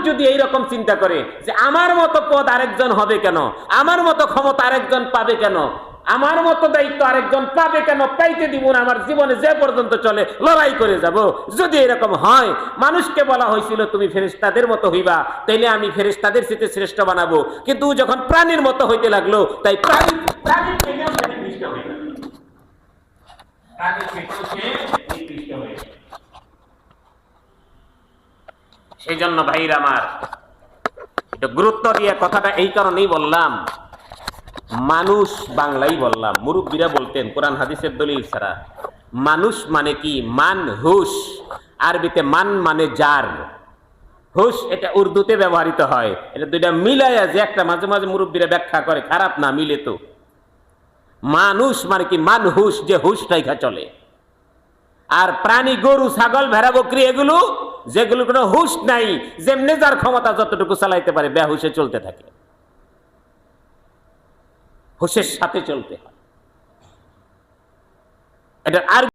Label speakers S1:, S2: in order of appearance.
S1: যদি এইরকম চিন্তা করে যে আমার মতো পদ আরেকজন হবে কেন, আমার মতো ক্ষমতা আরেকজন পাবে কেন, আমার মতো দায়িত্ব আরেকজন পাবে কেন, পাইতে দিব না, আমার জীবনে যে পর্যন্ত চলে লড়াই করে যাব, যদি এরকম হয়, মানুষকে বলা হয়েছিল তুমি ফেরেশতাদের মতো হইবা, তাইলে আমি ফেরেশতাদের চেয়ে শ্রেষ্ঠ বানাবো, কিন্তু যখন প্রাণীর মতো হইতে লাগলো, তাই প্রাণীর থেকেও সে নিকৃষ্ট হয়ে গেল। প্রাণীর থেকেও সে নিকৃষ্ট হয়ে গেল। সেই জন্য ভাইরা আমার, একটু গুরুত্ব দিয়ে কথাটা এই কারণেই বললাম, মানুষ বাংলাই বললাম, মুরব্বীরা বলতেন কোরআন হাদিসের দলিল ছাড়া, মানুষ মানে কি, মান হুশ, আরবিতে মান মানে যার, হুশ এটা উর্দুতে ব্যবহৃত হয়, এটা দুইটা মিলাইয়া যে একটা মাঝে মাঝে মুরব্বীরা ব্যাখ্যা করে, খারাপ না, মিলে তো। মানুষ মানে কি, মান হুশ, যে হুশ রাইখা চলে। আর প্রাণী, গরু, ছাগল, ভেড়া, বকরি, এগুলো যেগুলো কোনো হুশ নাই, যেমনি যার ক্ষমতা যতটুকু চালাইতে পারে, বেহুশে চলতে থাকে। হুশের সাথে চলতে হয়। এটা আর